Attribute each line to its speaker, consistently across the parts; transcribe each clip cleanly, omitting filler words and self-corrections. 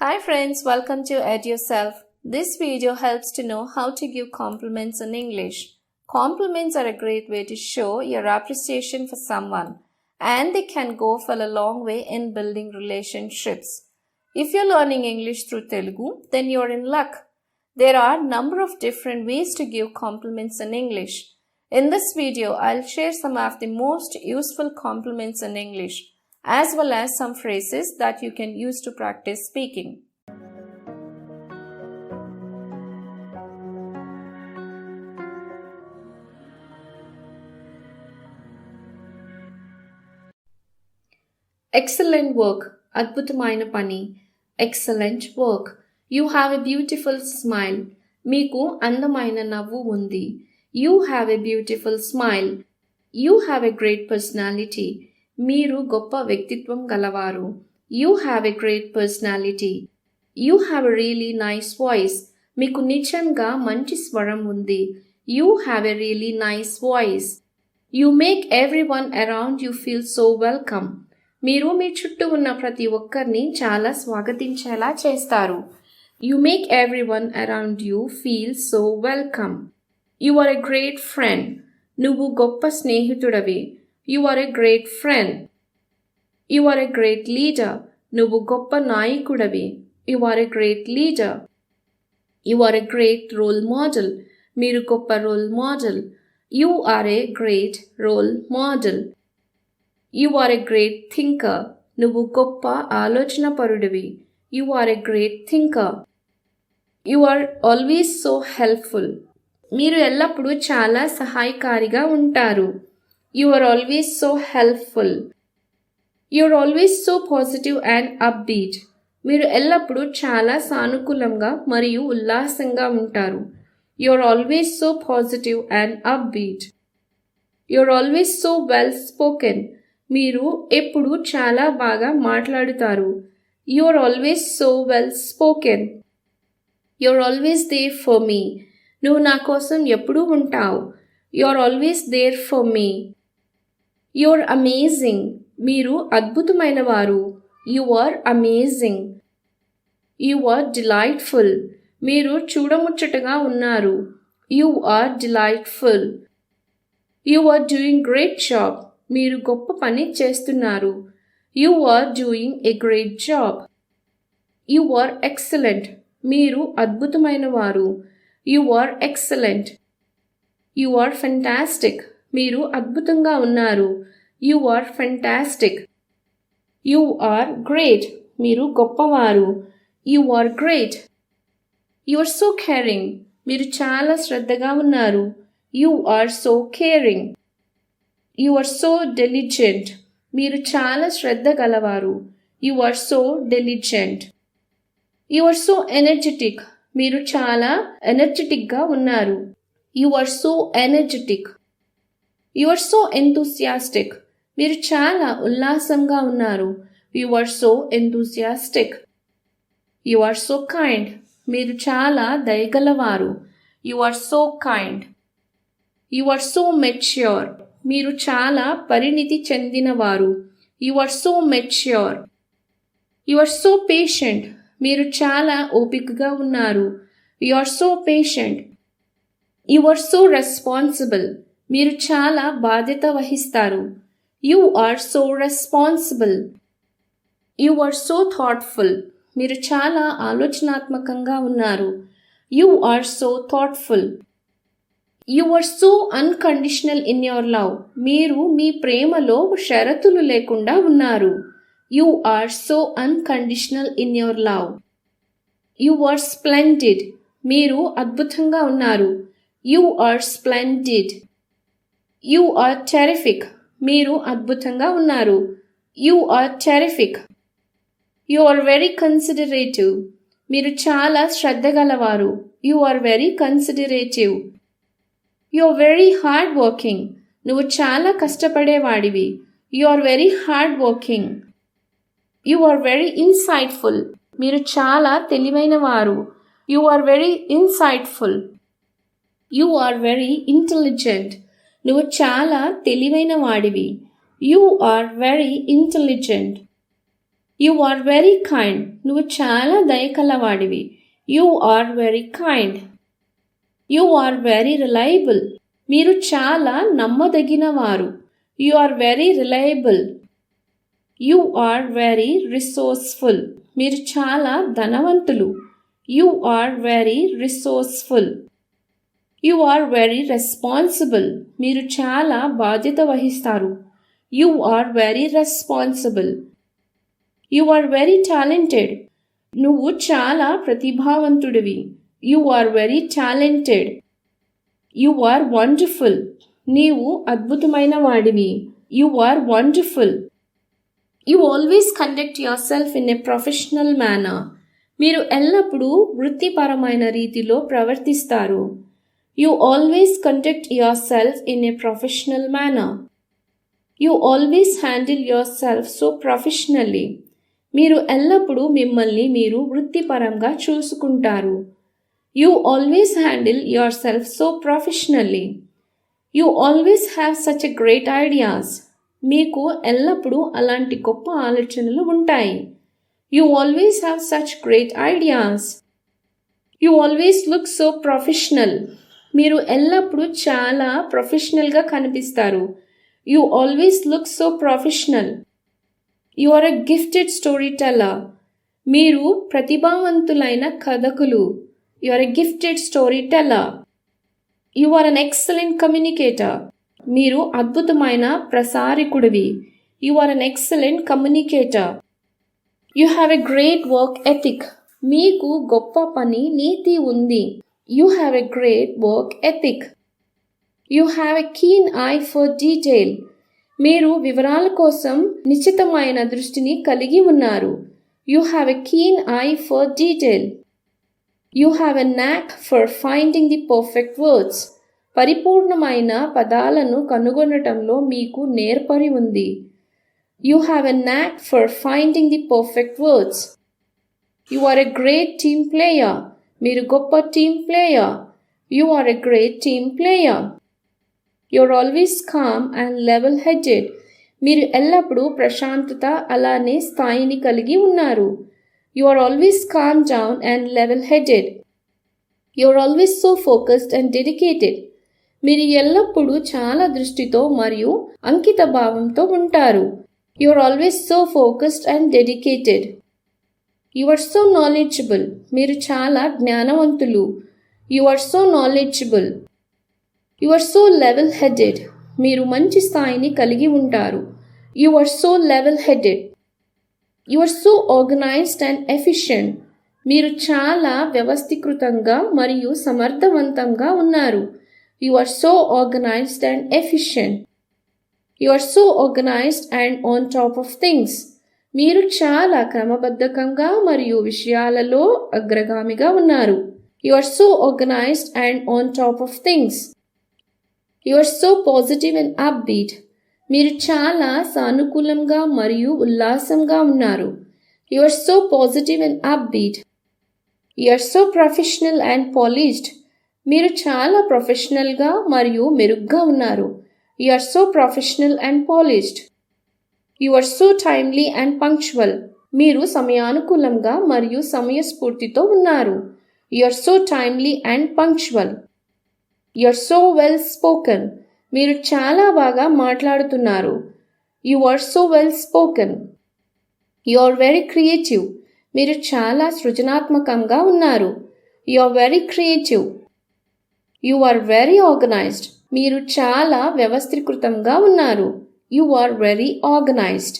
Speaker 1: Hi friends, welcome to Edurself. This video helps to know how to give compliments in English. Compliments are a great way to show your appreciation for someone, and they can go for a long way in building relationships. If you're learning English through Telugu, then you're in luck. There are a number of different ways to give compliments in English. In this video, I'll share some of the most useful compliments in English, as well as some phrases that you can use to practice speaking. Excellent work. అద్భుతమైన పని. Excellent work. You have a beautiful smile. మీకు అందమైన నవ్వు ఉంది. You have a beautiful smile. You have a great personality. మీరు గొప్ప వ్యక్తిత్వం గలవారు. You have a great personality. You have a really nice voice. మీకు నిజంగా మంచి స్వరం ఉంది. You have a really nice voice. You make everyone around you feel so welcome. మీరు మీ చుట్టూ ఉన్న ప్రతి ఒక్కరిని చాలా స్వాగతించేలా చేస్తారు. You make everyone around you feel so welcome. You are a great friend. నువ్వు గొప్ప స్నేహితుడవి. You are a great friend. You are a great leader. నువ్వు గొప్ప నాయకుడవి. You are a great leader. You are a great role model. మీరు గొప్ప role model. You are a great role model. You are a great thinker. నువ్వు గొప్ప ఆలోచనాపరుడివి. You are a great thinker. You are always so helpful. మీరు ఎల్లప్పుడూ చాలా సహాయకారిగా ఉంటారు. You are always so helpful. You are always so positive and upbeat. మీరు ఎల్లప్పుడూ చాలా సానుకూలంగా మరియు ఉల్లాసంగా ఉంటారు. You are always so positive and upbeat. You are always so well spoken. మీరు ఎప్పుడూ చాలా బాగా మాట్లాడుతారు. You are always so well spoken. You are always there for me. నువ్వు నా కోసం ఎప్పుడూ ఉంటావు. You are always there for me. You are amazing. మీరు అద్భుతమైన వారు. You are amazing. You are delightful. మీరు చూడముచ్చటగా ఉన్నారు. You are delightful. You are doing great job. మీరు గొప్ప పని చేస్తున్నారు. You are doing a great job. You are excellent. మీరు అద్భుతమైన వారు. You are excellent. You are fantastic. మీరు అద్భుతంగా ఉన్నారు. You are fantastic. You are great. మీరు గొప్పవారు. You are great. You are so caring. మీరు చాలా శ్రద్ధగా ఉన్నారు. You are so caring. You are so diligent. మీరు చాలా శ్రద్ధ గలవారు. You are so diligent. You are so energetic. మీరు చాలా ఎనర్జెటిక్గా ఉన్నారు. You are so energetic. You are so enthusiastic. మీరు చాలా ఉల్లాసంగా ఉన్నారు. You are so enthusiastic. You are so kind. మీరు చాలా దయగలవారు. You are so kind. You are so mature. మీరు చాలా పరిణితి చెందినవారు. You are so mature. You are so patient. మీరు చాలా ఓపికగా ఉన్నారు. You are so patient. You are so responsible. మీరు చాలా బాధ్యత వహిస్తారు. You are so responsible. You are so thoughtful. మీరు చాలా ఆలోచనాత్మకంగా ఉన్నారు. You are so thoughtful. You are so unconditional in your love. మీరు మీ ప్రేమలో షరతులు లేకుండా ఉన్నారు. You are so unconditional in your love. You are splendid. మీరు అద్భుతంగా ఉన్నారు. You are splendid. You are terrific. మీరు అద్భుతంగా ఉన్నారు. You are terrific. You are very considerative. మీరు చాలా శ్రద్ధగలవారు. You are very considerative. You are very hardworking. నువ్వు చాలా కష్టపడేవాడివి. You are very hardworking. You are very insightful. మీరు చాలా తెలివైన వారు. You are very insightful. You are very intelligent. నువ్వు చాలా తెలివైన వాడివి. You are very intelligent. You are very kind. నువ్వు చాలా దయకలవాడివి. You are very kind. You are very reliable. మీరు చాలా నమ్మదగినవారు. You are very reliable. You are very resourceful. మీరు చాలా ధనవంతులు. You are very resourceful. You are very responsible. మీరు చాలా బాధ్యత వహిస్తారు. You are very responsible. You are very talented. నువ్వు చాలా ప్రతిభావంతుడివి. You are very talented. You are wonderful. నీవు అద్భుతమైన వాడివి. You are wonderful. You always conduct your self in a professional manner. మీరు ఎల్లప్పుడూ వృత్తిపరమైన రీతిలో ప్రవర్తిస్తారు. You always conduct your self in a professional manner. You always handle your self so professionally. మీరు ఎల్లప్పుడూ మిమ్మల్ని మీరు వృత్తిపరంగా చూసుకుంటారు. You always handle your self so professionally. You always have such a great ideas. మీకు ఎల్లప్పుడూ అలాంటి గొప్ప ఆలోచనలు ఉంటాయి. You always have such great ideas. You always look so professional. మీరు ఎల్లప్పుడూ చాలా ప్రొఫెషనల్గా కనిపిస్తారు. You always look so professional. You are a gifted story teller. మీరు ప్రతిభావంతులైన కథకులు. You are a gifted story teller. You are an excellent communicator. మీరు అద్భుతమైన ప్రసారికుడివి. You are an excellent communicator. You have a great work ethic. మీకు గొప్ప పని నీతి ఉంది. You have a great work ethic. You have a keen eye for detail. మీరు వివరాల కోసం నిశ్చితమైన దృష్టిని కలిగి ఉన్నారు. You have a keen eye for detail. You have a knack for finding the perfect words. పరిపూర్ణమైన పదాలను కనుగొనటంలో మీకు నేర్పరి ఉంది. You have a knack for finding the perfect words. You are a great team player. మీరు గొప్ప team player. You are a great team player. You are always calm and level headed. మీరు ఎల్లప్పుడూ ప్రశాంతత అలానే స్థాయిని కలిగి ఉన్నారు. You are always calm down and level headed. You are always so focused and dedicated. మీరు ఎల్లప్పుడూ చాలా దృష్టితో మరియు అంకిత భావంతో ఉంటారు. You are always so focused and dedicated. You are so knowledgeable. మీరు చాలా జ్ఞానవంతులు. You are so knowledgeable. You are so level headed. మీరు మంచి స్థాయిని కలిగి ఉంటారు. You are so level headed. You are so organised and efficient. మీరు చాలా వ్యవస్థీకృతంగా మరియు సమర్థవంతంగా ఉన్నారు. You are so organised and efficient. You are so organised and on top of things. మీరు చాలా క్రమబద్ధకంగా మరియు విషయాలలో అగ్రగామిగా ఉన్నారు. You are so organised and on top of things. You are so positive and upbeat. మీరు చాలా సానుకూలంగా మరియు ఉల్లాసంగా ఉన్నారు. You are so positive and upbeat. You are so professional and polished. మీరు చాలా ప్రొఫెషనల్గా మరియు మెరుగ్గా ఉన్నారు. You are so professional and polished. You are so timely and punctual. మీరు సమయానుకూలంగా మరియు సమయస్ఫూర్తితో ఉన్నారు. You are so timely and punctual. You are so well spoken. మీరు చాలా బాగా మాట్లాడుతున్నారు. You are so well spoken. You are very creative. మీరు చాలా సృజనాత్మకంగా ఉన్నారు. You are very creative. You are very organised. మీరు చాలా వ్యవస్థీకృతంగా ఉన్నారు. You are very organised.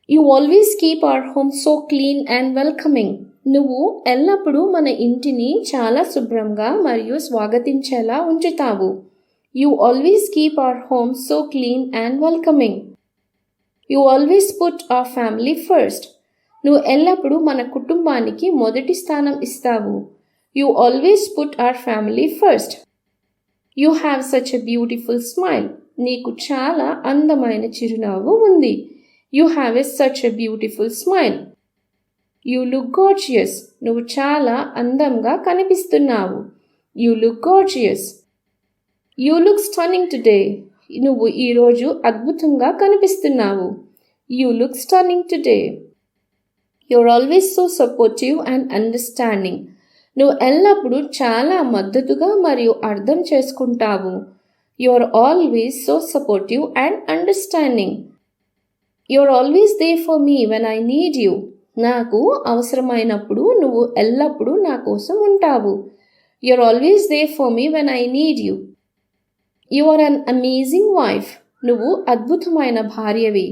Speaker 1: You always keep our home so clean and welcoming. నువ్వు ఎల్లప్పుడూ మన ఇంటిని చాలా శుభ్రంగా మరియు స్వాగతించేలా ఉంచుతావు. You always keep our home so clean and welcoming. You always put our family first. నువ్వు ఎల్లప్పుడూ మన కుటుంబానికి మొదటి స్థానం ఇస్తావు. You always put our family first. You have such a beautiful smile. నీకు చాలా అందమైన చిరునవ్వు ఉంది. You have a such a beautiful smile. You look gorgeous. నువ్వు చాలా అందంగా కనిపిస్తున్నావు. You look gorgeous. You look stunning today. నువ్వు ఈరోజు అద్భుతంగా కనిపిస్తున్నావు. You look stunning today. You're always so supportive and understanding. నువ్వు ఎల్లప్పుడూ చాలా మద్దతుగా మరియు అర్థం చేసుకుంటావు. You're always so supportive and understanding. You're always there for me when I need you. నాకు అవసరమైనప్పుడు నువ్వు ఎల్లప్పుడూ నా కోసం ఉంటావు. You're always there for me when I need you. You are an amazing wife. నువ్వు అద్భుతమైన భార్యవి.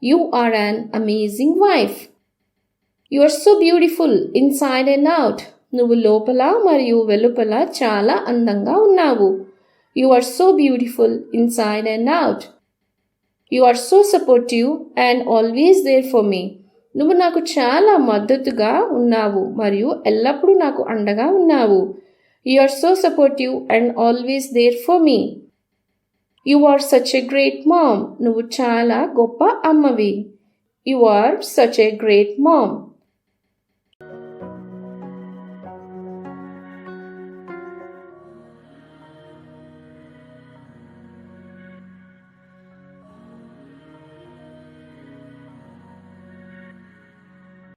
Speaker 1: You are an amazing wife. You are so beautiful inside and out. నువ్వు లోపల మరియు వెలుపల చాలా అందంగా ఉన్నావు. You are so beautiful inside and out. You are so supportive and always there for me. నువ్వు నాకు చాలా మద్దతుగా ఉన్నావు మరియు ఎల్లప్పుడూ నాకు అండగా ఉన్నావు. You are so supportive and always there for me. You are such a great mom. నువ్వు చాలా గొప్ప అమ్మవి. You are such a great mom.